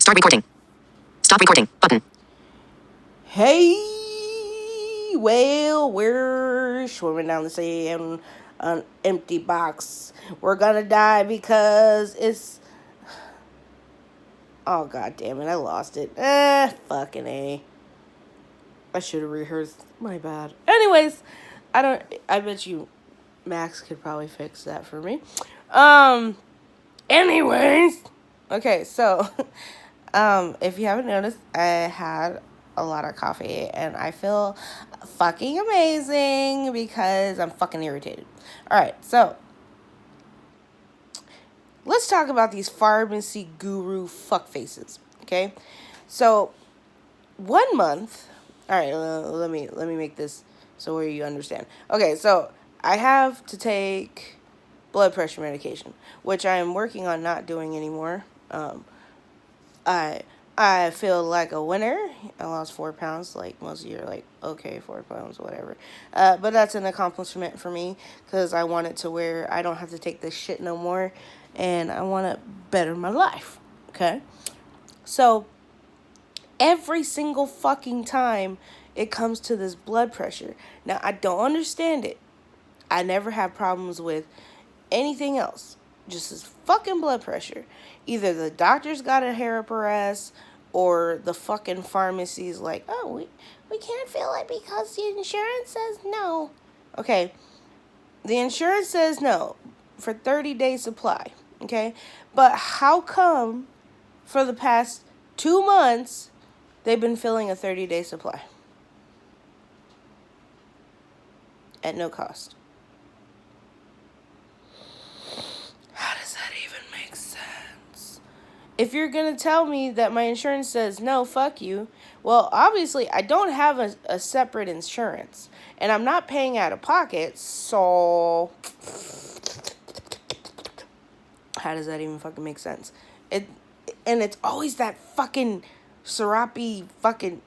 Start recording. Stop recording. Button. Hey, well, we're swimming down the sea in an empty box. We're gonna die because it's... Oh, god damn it, I lost it. Fucking A. I should have rehearsed. My bad. Anyways, I bet you Max could probably fix that for me. Anyways. Okay, so, if you haven't noticed, I had a lot of coffee and I feel fucking amazing because I'm fucking irritated. Alright, so let's talk about these pharmacy guru fuckfaces. Okay? So 1 month. Alright, let me make this so where you understand. Okay, so I have to take blood pressure medication, which I am working on not doing anymore. I feel like a winner. I lost 4 pounds. Like most of you are like, okay, 4 pounds, whatever. But that's an accomplishment for me because I want it to where I don't have to take this shit no more, and I want to better my life. Okay, so every single fucking time it comes to this blood pressure. Now I don't understand it. I never have problems with anything else. Just this fucking blood pressure. Either the doctor's got a hair up her ass, or the fucking pharmacy's like, oh, we can't feel it because the insurance says no. Okay, the insurance says no for 30-day supply. Okay, but how come for the past 2 months they've been filling a 30-day supply at no cost? How does that even make sense? If you're going to tell me that my insurance says no, fuck you, well, obviously, I don't have a separate insurance, and I'm not paying out of pocket, so how does that even fucking make sense? And it's always that fucking syrupy fucking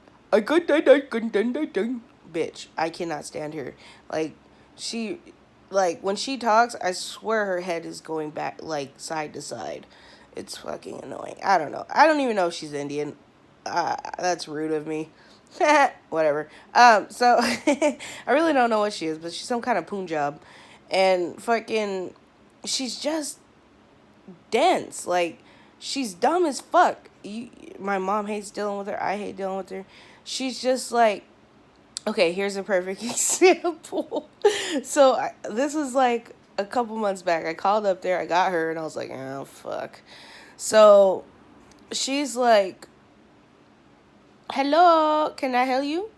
bitch. I cannot stand her. When she talks, I swear her head is going back, like, side to side. It's fucking annoying. I don't know. I don't even know if she's Indian. That's rude of me. Whatever. So, I really don't know what she is, but she's some kind of Punjab. And fucking, she's just dense. Like, she's dumb as fuck. My mom hates dealing with her. I hate dealing with her. She's just like, okay, here's a perfect example. So, this was like a couple months back. I called up there, I got her, and I was like, oh, fuck. So, she's like, hello, can I help you?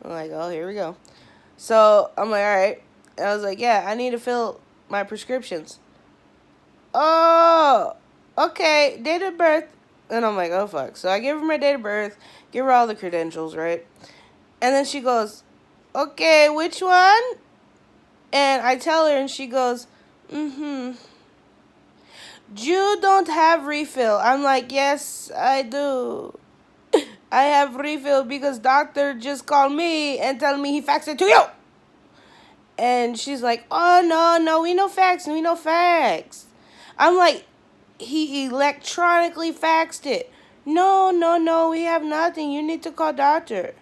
I'm like, oh, here we go. So, I'm like, all right. And I was like, yeah, I need to fill my prescriptions. Oh, okay, date of birth. And I'm like, oh, fuck. So, I give her my date of birth, give her all the credentials, right? And then she goes, okay, which one? And I tell her, and she goes, you don't have refill. I'm like, yes, I do. I have refill because doctor just called me and tell me he faxed it to you. And she's like, oh, no, we no fax. I'm like, he electronically faxed it. No, we have nothing. You need to call doctor.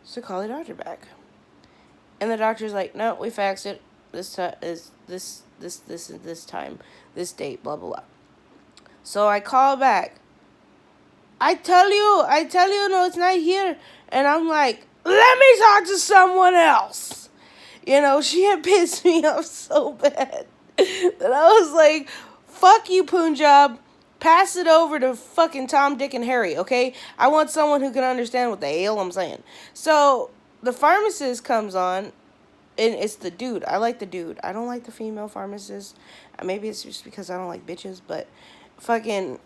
So call the doctor back. And the doctor's like, no, we faxed it. This time, this date, blah, blah, blah. So I call back. I tell you, no, it's not here. And I'm like, let me talk to someone else. You know, she had pissed me off so bad that I was like, fuck you, Punjab. Pass it over to fucking Tom, Dick, and Harry, okay? I want someone who can understand what the hell I'm saying. So, the pharmacist comes on, and it's the dude. I like the dude. I don't like the female pharmacist. Maybe it's just because I don't like bitches, but fucking...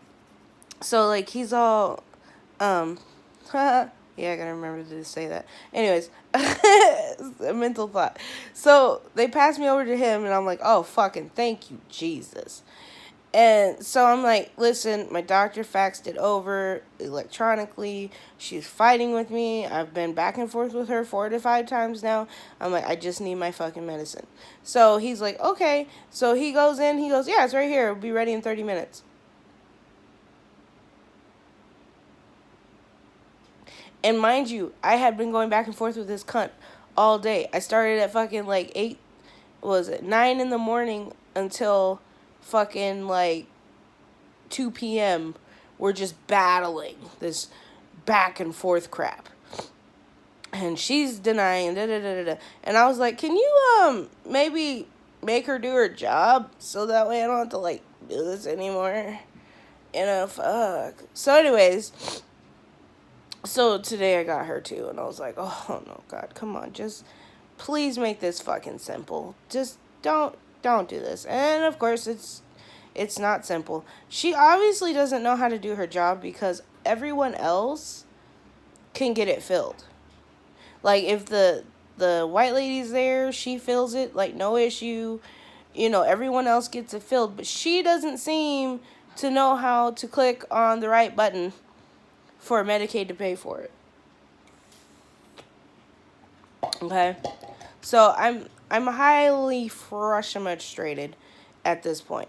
So, like, he's all, yeah, I gotta remember to say that. Anyways, a mental thought. So, they pass me over to him, and I'm like, oh, fucking thank you, Jesus. And so I'm like, listen, my doctor faxed it over electronically. She's fighting with me. I've been back and forth with her 4 to 5 times now. I'm like, I just need my fucking medicine. So he's like, okay. So he goes in. He goes, yeah, it's right here. It'll be ready in 30 minutes. And mind you, I had been going back and forth with this cunt all day. I started at fucking like 8, what was it, 9 in the morning until fucking like 2 p.m. We're just battling this back and forth crap. And she's denying, da da da da. And I was like, can you maybe make her do her job so that way I don't have to like do this anymore? You know, fuck. So anyways, so today I got her too, and I was like, oh no, God, come on, just please make this fucking simple. Just don't do this. And of course it's not simple. She obviously doesn't know how to do her job because everyone else can get it filled. Like if the white lady's there, she fills it like no issue. You know, everyone else gets it filled, but she doesn't seem to know how to click on the right button for Medicaid to pay for it. Okay? So I'm highly frustrated at this point.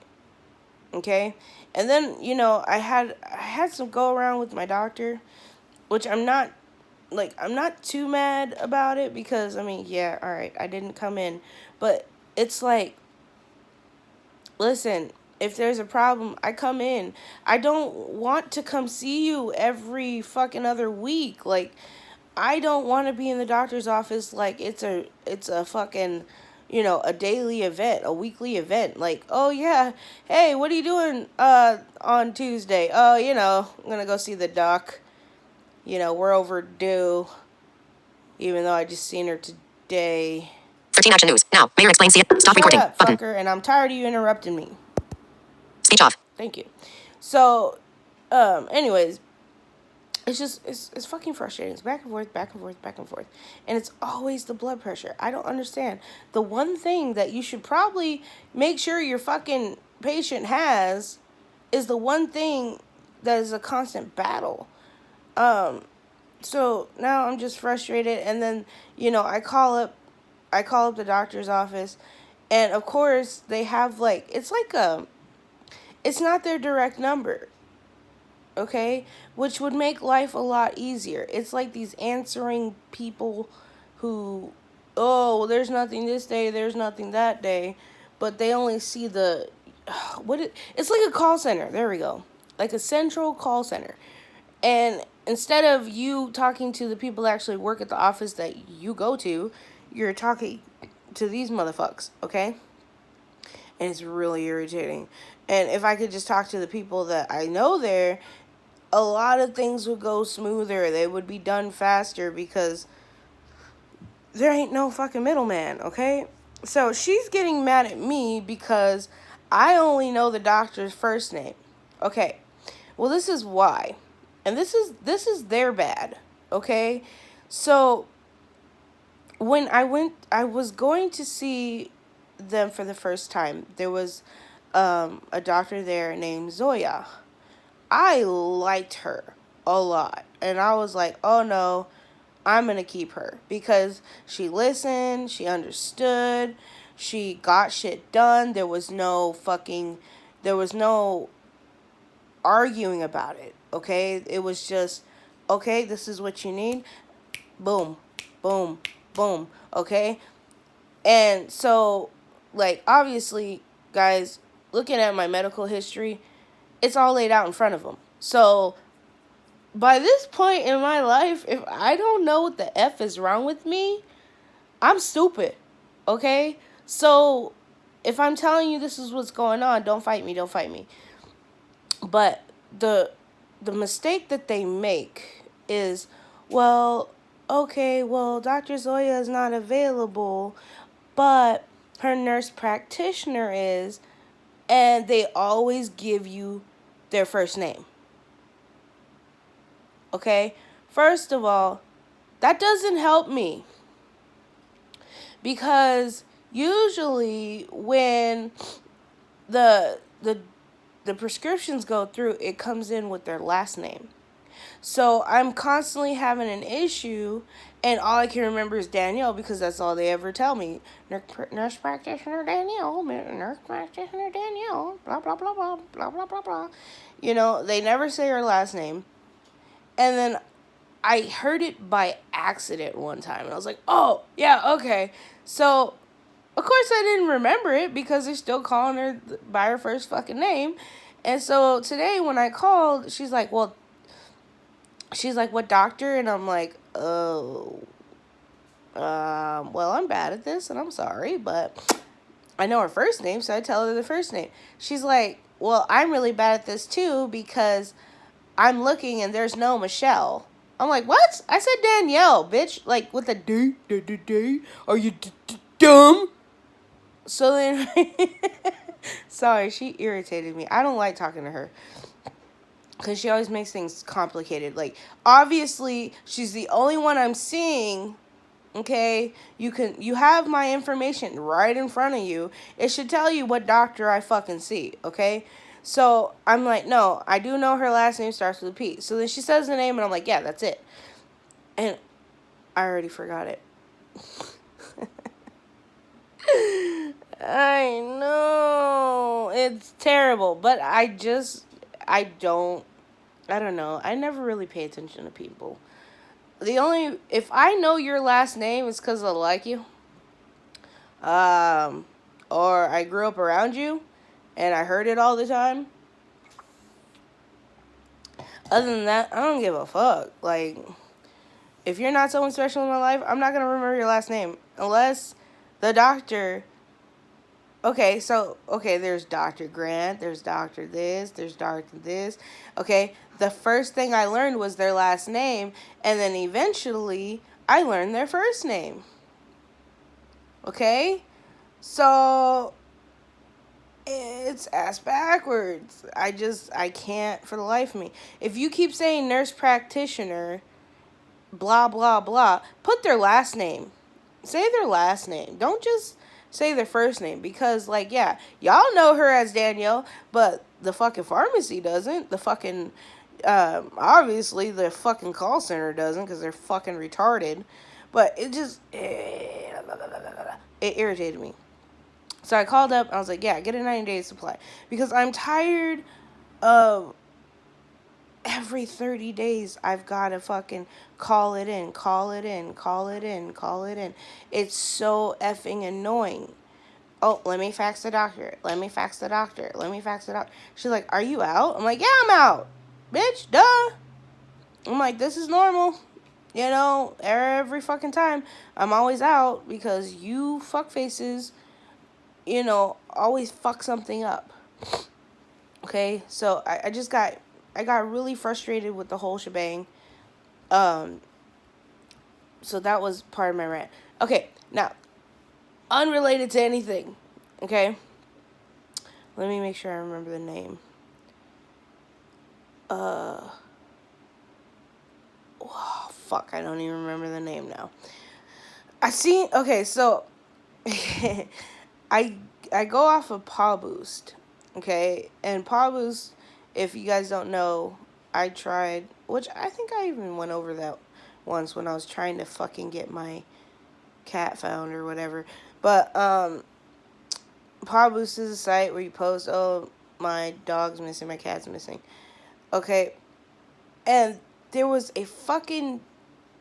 Okay? And then, you know, I had some go around with my doctor, which I'm not too mad about it because I mean, yeah, all right, I didn't come in, but it's like, listen, if there's a problem, I come in. I don't want to come see you every fucking other week. Like, I don't want to be in the doctor's office like it's a fucking, you know, a daily event, a weekly event. Like, oh yeah, hey, what are you doing on Tuesday? Oh, you know, I'm going to go see the doc. You know, we're overdue, even though I just seen her today. 13 action news. Now, Mayor explains it. Stop Shut recording. up, Button. fucker, and I'm tired of you interrupting me. Speech off. Thank you. So, anyways, it's fucking frustrating. It's back and forth, back and forth, back and forth. And it's always the blood pressure. I don't understand. The one thing that you should probably make sure your fucking patient has is the one thing that is a constant battle. So now I'm just frustrated, and then, you know, I call up the doctor's office, and of course they have like, it's not their direct number. Okay? Which would make life a lot easier. It's like these answering people who, oh, well, there's nothing this day, there's nothing that day, but they only see it's like a call center. There we go. Like a central call center. And instead of you talking to the people that actually work at the office that you go to, you're talking to these motherfuckers, okay? And it's really irritating. And if I could just talk to the people that I know there, a lot of things would go smoother. They would be done faster because there ain't no fucking middleman, okay? So she's getting mad at me because I only know the doctor's first name. Okay. Well, this is why. And this is their bad, okay? So when I was going to see them for the first time. There was a doctor there named Zoya. I liked her a lot. And I was like, oh no, I'm going to keep her. Because she listened, she understood, she got shit done. There was no arguing about it, okay? It was just, okay, this is what you need. Boom, boom, boom, okay? And so, like, obviously, guys, looking at my medical history, it's all laid out in front of them. So, by this point in my life, if I don't know what the F is wrong with me, I'm stupid, okay? So, if I'm telling you this is what's going on, don't fight me. But the mistake that they make is, well, okay, well, Dr. Zoya is not available, but her nurse practitioner is, and they always give you their first name. Okay? First of all, that doesn't help me. Because usually when the prescriptions go through, it comes in with their last name. So I'm constantly having an issue, and all I can remember is Danielle because that's all they ever tell me. Nurse practitioner Danielle, nurse practitioner Danielle, blah, blah, blah, blah, blah, blah, blah, blah. You know, they never say her last name. And then I heard it by accident one time, and I was like, oh, yeah, okay. So, of course, I didn't remember it because they're still calling her by her first fucking name. And so today when I called, she's like, what doctor? And I'm like, oh, well, I'm bad at this, and I'm sorry, but I know her first name, so I tell her the first name. She's like, well, I'm really bad at this too because I'm looking and there's no Michelle. I'm like, what? I said Danielle, bitch. Like, with a D. Are you dumb? So then, sorry, she irritated me. I don't like talking to her because she always makes things complicated. Like, obviously, she's the only one I'm seeing. Okay, you have my information right in front of you. It should tell you what doctor I fucking see. Okay, so I'm like, no, I do know her last name starts with a P. So then she says the name, and I'm like, yeah, that's it. And I already forgot it. I know it's terrible, but I don't know. I never really pay attention to people. If I know your last name, it's because I like you. Um, or I grew up around you, and I heard it all the time. Other than that, I don't give a fuck. Like, if you're not someone special in my life, I'm not gonna remember your last name unless the doctor. Okay, there's Dr. Grant, there's Dr. this, there's Dr. this. Okay, the first thing I learned was their last name, and then eventually I learned their first name. Okay? So it's ass backwards. I can't for the life of me. If you keep saying nurse practitioner, blah, blah, blah, put their last name. Say their last name. Don't just say their first name because, like, yeah, y'all know her as Danielle, but the fucking pharmacy doesn't. The fucking, obviously, the fucking call center doesn't because they're fucking retarded. But it just, it irritated me. So I called up. I was like, yeah, get a 90-day supply. Because I'm tired of every 30 days I've got to fucking call it in. It's so effing annoying. Oh, let me fax the doctor. She's like, are you out? I'm like, yeah, I'm out. Bitch, duh. I'm like, this is normal. You know, every fucking time I'm always out because you fuckfaces, always fuck something up. Okay, so I got really frustrated with the whole shebang. So that was part of my rant. Okay, now, unrelated to anything. Okay, let me make sure I remember the name. Oh, fuck, I don't even remember the name now. Okay, so I go off of Paw Boost, okay? And Paw Boost, if you guys don't know, I tried, which I think I even went over that once when I was trying to fucking get my cat found or whatever. But Paw Boost is a site where you post, oh, my dog's missing, my cat's missing. Okay, and there was a fucking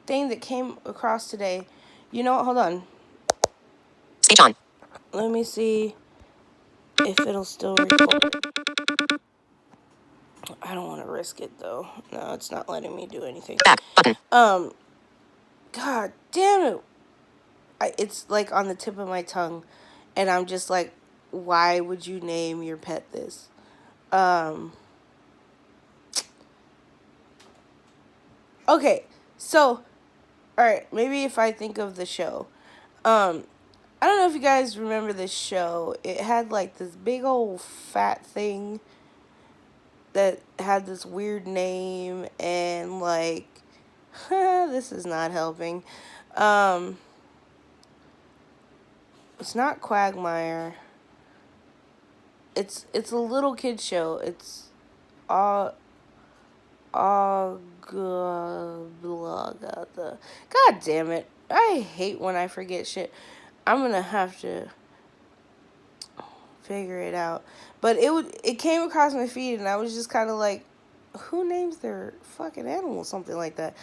thing that came across today. You know what? Hold on. Speech on. Let me see if it'll still record. I don't want to risk it though. No, it's not letting me do anything. Back button. God damn it. It's like on the tip of my tongue, and I'm just like, why would you name your pet this? Okay, so, alright, maybe if I think of the show. I don't know if you guys remember this show. It had like this big old fat thing that had this weird name and like, this is not helping. It's not Quagmire. It's a little kid show. It's all God damn it. I hate when I forget shit. I'm gonna have to figure it out. But it came across my feed and I was just kind of like, who names their fucking animal something like that?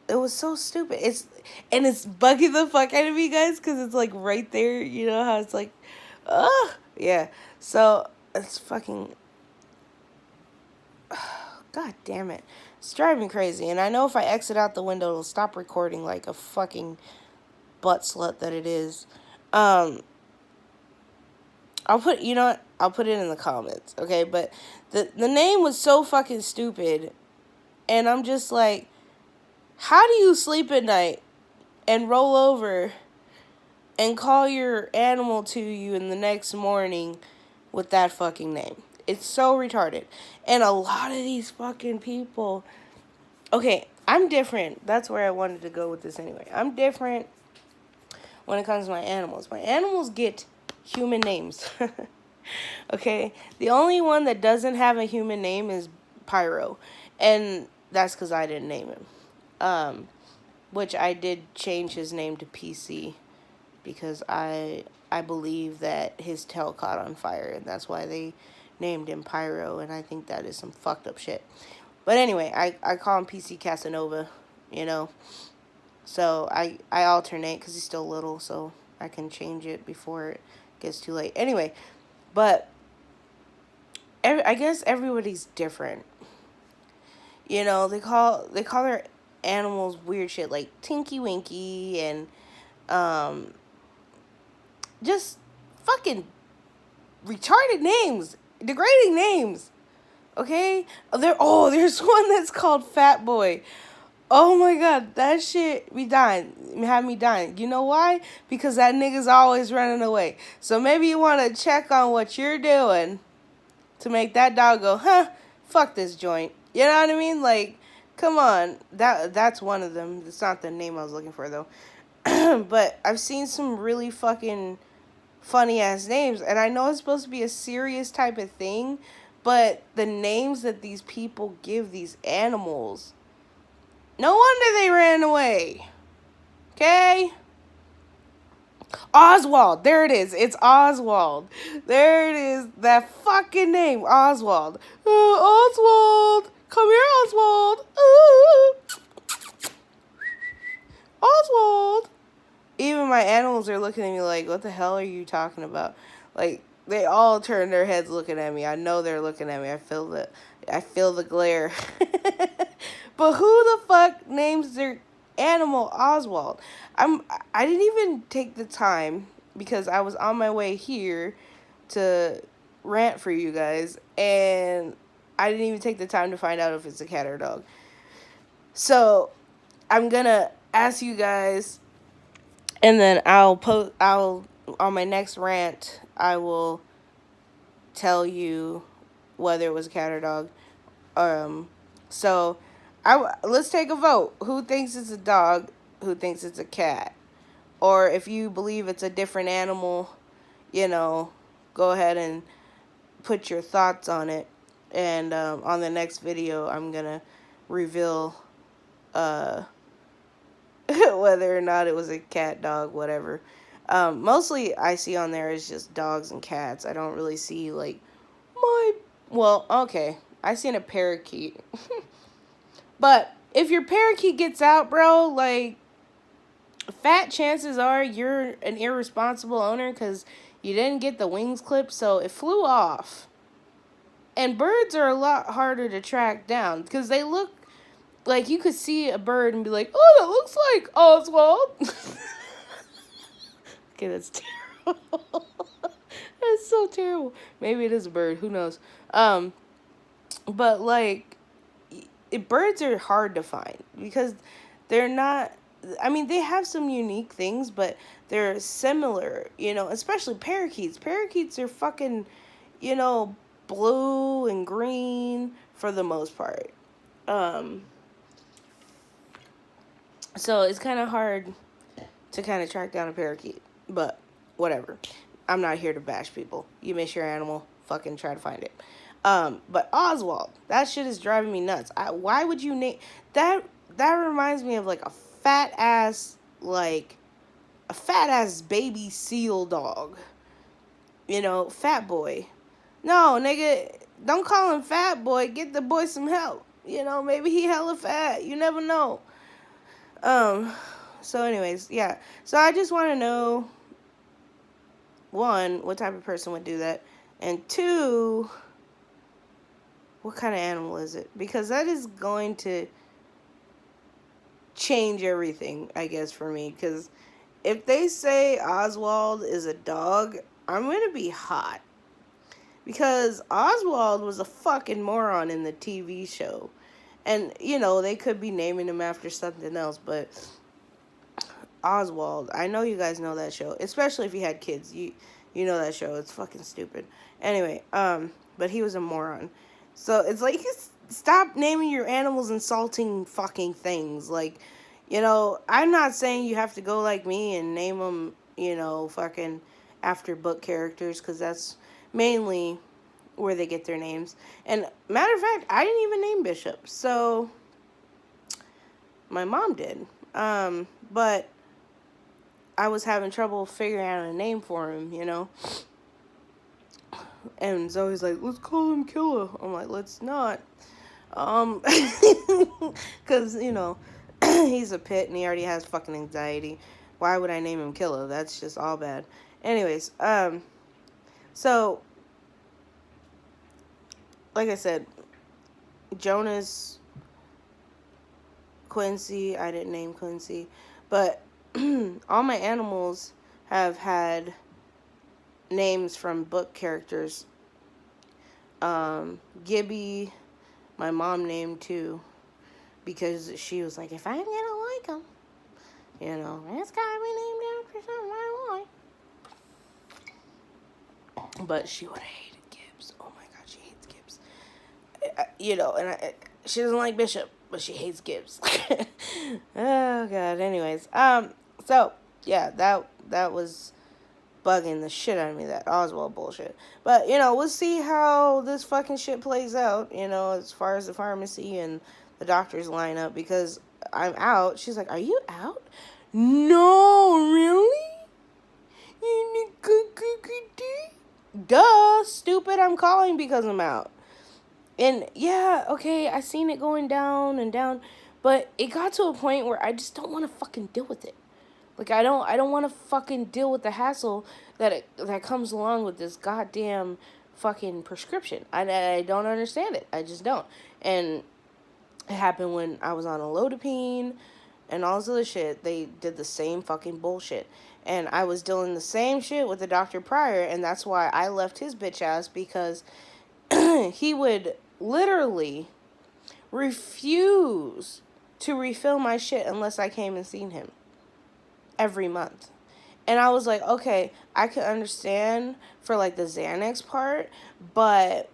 it was so stupid. It's bugging the fuck out of me, guys, because it's like right there. You know how it's like, ugh, yeah. So it's fucking, god damn it, it's driving me crazy. And I know if I exit out the window, it'll stop recording like a fucking butt slut that it is. Um, I'll put, you know what? I'll put it in the comments, okay? But the name was so fucking stupid, and I'm just like, how do you sleep at night and roll over and call your animal to you in the next morning with that fucking name? It's so retarded. And a lot of these fucking people. Okay, I'm different. That's where I wanted to go with this anyway. I'm different when it comes to my animals. My animals get human names. Okay? The only one that doesn't have a human name is Pyro. And that's because I didn't name him. Which I did change his name to PC because I believe that his tail caught on fire, and that's why they named him Pyro, and I think that is some fucked up shit. But anyway, I call him PC Casanova, you know. So I alternate because he's still little, so I can change it before it gets too late. Anyway, but I guess everybody's different. You know, they call their animals weird shit like Tinky Winky and just fucking retarded names, degrading names. Okay, there's one that's called Fat Boy. Oh my god, that shit had me dying. You know why? Because that nigga's always running away. So maybe you want to check on what you're doing to make that dog go, huh? Fuck this joint. You know what I mean? Like, come on. That's one of them. It's not the name I was looking for though. But I've seen some really fucking funny ass names, and I know it's supposed to be a serious type of thing, but the names that these people give these animals, no wonder they ran away. Okay? Oswald. There it is. It's Oswald. There it is. That fucking name. Oswald. Oswald. Come here, Oswald. Oswald. Even my animals are looking at me like, what the hell are you talking about? Like, they all turn their heads looking at me. I know they're looking at me. I feel the glare. But who the fuck names their animal Oswald? I didn't even take the time because I was on my way here to rant for you guys, and I didn't even take the time to find out if it's a cat or a dog. So I'm gonna ask you guys, and then I'll on my next rant I will tell you whether it was a cat or dog. So let's take a vote. Who thinks it's a dog? Who thinks it's a cat? Or if you believe it's a different animal, you know, go ahead and put your thoughts on it. And on the next video, I'm gonna reveal whether or not it was a cat, dog, whatever. Mostly I see on there is just dogs and cats. I don't really see like okay, I seen a parakeet. But if your parakeet gets out, bro, like, fat chances are you're an irresponsible owner because you didn't get the wings clipped, so it flew off. And birds are a lot harder to track down because they look like you could see a bird and be like, oh, that looks like Oswald. Okay, that's terrible. That's so terrible. Maybe it is a bird. Who knows? But like, birds are hard to find because they're not. I mean, they have some unique things, but they're similar. You know, especially parakeets. Parakeets are fucking, you know, blue and green for the most part. So it's kind of hard to kind of track down a parakeet, but whatever. I'm not here to bash people. You miss your animal, fucking try to find it. But Oswald, that shit is driving me nuts. Why would you name that? That reminds me of like a fat ass baby seal dog. You know, Fat Boy. No, nigga, don't call him Fat Boy. Get the boy some help. You know, maybe he hella fat. You never know. So anyways, yeah. So I just want to know, one, what type of person would do that, and two, what kind of animal is it? Because that is going to change everything, I guess, for me. Because if they say Oswald is a dog, I'm gonna be hot. Because Oswald was a fucking moron in the TV show. And, they could be naming him after something else, but Oswald, I know you guys know that show, especially if you had kids. You know that show. It's fucking stupid. Anyway, but he was a moron. So it's like, stop naming your animals insulting fucking things. Like, I'm not saying you have to go like me and name them, fucking after book characters, because that's mainly where they get their names. And matter of fact, I didn't even name Bishop. So my mom did. But I was having trouble figuring out a name for him, And Zoe's like, let's call him Killer. I'm like, let's not. Because, he's a pit and he already has fucking anxiety. Why would I name him Killer? That's just all bad. Anyways, so, like I said, Jonas, Quincy, I didn't name Quincy, but all my animals have had names from book characters. Gibby, my mom named too, because she was like, if I'm gonna like him, it's gotta be named after something I like. But she would have hated Gibbs. Oh my god, she hates Gibbs. She doesn't like Bishop, but she hates Gibbs. Oh god. Anyways, so yeah, that was bugging the shit out of me, that Oswald bullshit. But, we'll see how this fucking shit plays out, as far as the pharmacy and the doctor's lineup, because I'm out. She's like, are you out? No, really? Duh, stupid, I'm calling because I'm out. And yeah, okay, I seen it going down and down, but it got to a point where I just don't want to fucking deal with it. Like, I don't want to fucking deal with the hassle that comes along with this goddamn fucking prescription. I don't understand it. I just don't. And it happened when I was on Elodipine and all this other shit. They did the same fucking bullshit. And I was dealing the same shit with the doctor prior, and that's why I left his bitch ass, because he would literally refuse to refill my shit unless I came and seen him every month. And I was like, okay, I could understand for like the Xanax part, but,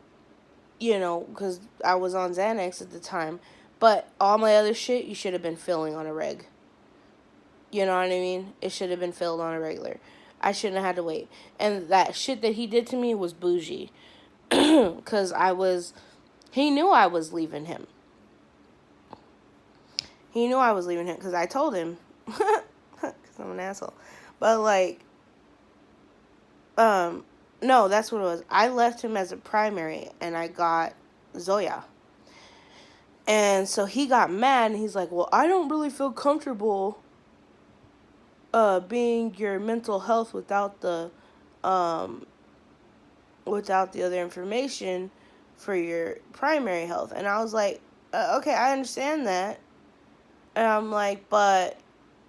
because I was on Xanax at the time, but all my other shit, you should have been filling on a reg. You know what I mean? It should have been filled on a regular. I shouldn't have had to wait. And that shit that he did to me was bougie. Because he knew I was leaving him. He knew I was leaving him because I told him. Because I'm an asshole. But, like, no, that's what it was. I left him as a primary, and I got Zoya. And so he got mad, and he's like, well, I don't really feel comfortable being your mental health without the other information for your primary health. And I was like, okay, I understand that. And I'm like, but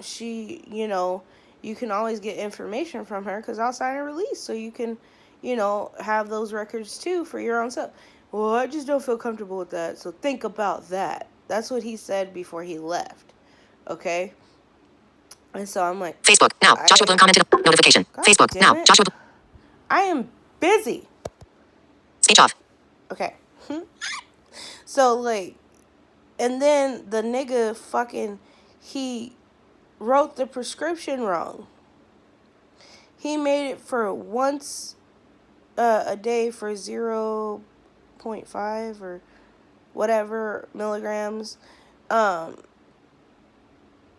she, you can always get information from her, because I'll sign a release so you can, have those records too for your own stuff. Well, I just don't feel comfortable with that, so think about that. That's what he said before he left. Okay? And so I'm like, Facebook now. Joshua Bloom commented. Notification. God Facebook now. it. Joshua. I am busy. Speech off. Okay. So, like, and then the nigga fucking, he wrote the prescription wrong. He made it for once a day for 0.5 or whatever milligrams,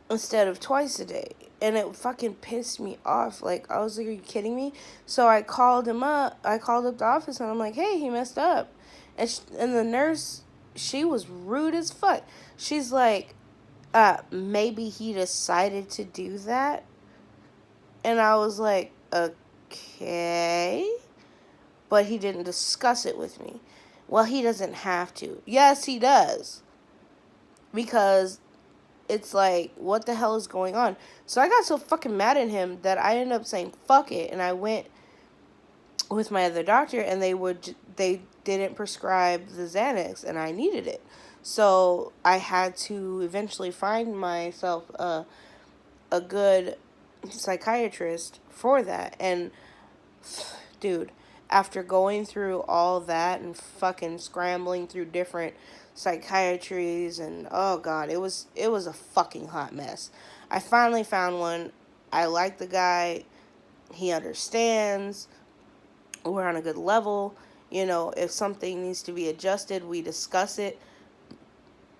instead of twice a day. And it fucking pissed me off. Like, I was like, are you kidding me? So I called him up. I called up the office, and I'm like, hey, he messed up. And the nurse, she was rude as fuck. She's like, maybe he decided to do that. And I was like, okay. But he didn't discuss it with me. Well, he doesn't have to. Yes, he does. Because it's like, what the hell is going on? So I got so fucking mad at him that I ended up saying, fuck it. And I went with my other doctor, and they didn't prescribe the Xanax, and I needed it. So I had to eventually find myself a good psychiatrist for that. And dude, after going through all that and fucking scrambling through different psychiatries, and oh god, it was a fucking hot mess. I finally found one. I like the guy. He understands. We're on a good level. You know, if something needs to be adjusted, we discuss it.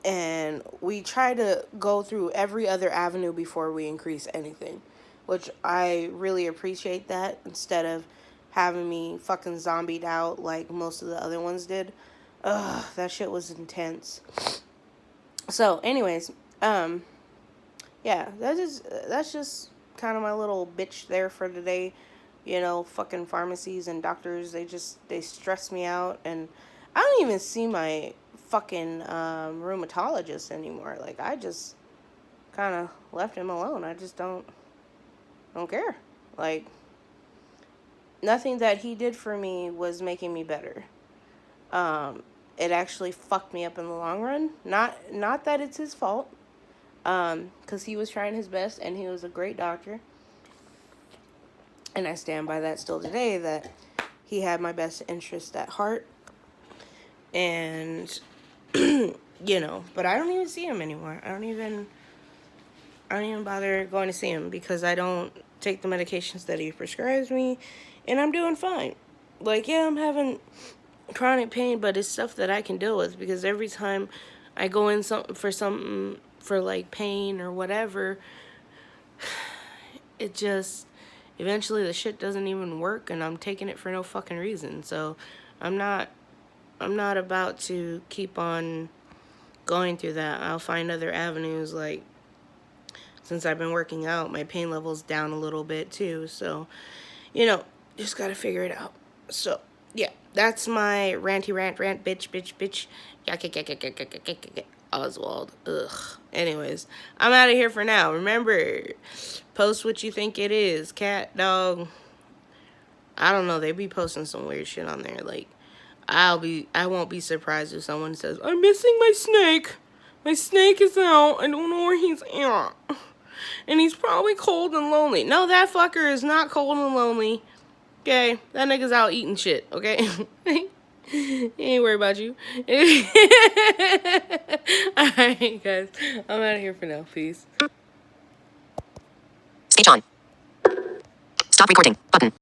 And we try to go through every other avenue before we increase anything, which I really appreciate that, instead of having me fucking zombied out like most of the other ones did. Ugh, that shit was intense. So, anyways, yeah, that's just kind of my little bitch there for today. You know, fucking pharmacies and doctors, they stress me out, and I don't even see my fucking rheumatologist anymore. Like, I just kind of left him alone. I just don't care. Like, nothing that he did for me was making me better. It actually fucked me up in the long run. Not that it's his fault, because he was trying his best and he was a great doctor. And I stand by that still today, that he had my best interest at heart. And, you know, but I don't even see him anymore. I don't even bother going to see him, because I don't take the medications that he prescribes me, and I'm doing fine. Like, yeah, I'm having chronic pain, but it's stuff that I can deal with, because every time I go in something for like pain or whatever, it just eventually the shit doesn't even work, and I'm taking it for no fucking reason. So I'm not about to keep on going through that. I'll find other avenues. Like, since I've been working out, my pain level's down a little bit too. So, you know, just gotta figure it out. So, yeah, that's my rant, bitch. Oswald. Ugh. Anyways, I'm out of here for now. Remember, post what you think it is. Cat, dog. I don't know. They be posting some weird shit on there. Like, I won't be surprised if someone says, I'm missing my snake. My snake is out. I don't know where he's at. And he's probably cold and lonely. No, that fucker is not cold and lonely. Okay? That nigga's out eating shit, okay? He ain't worried about you. Alright, guys. I'm out of here for now. Peace. Speech on. Stop recording. Button.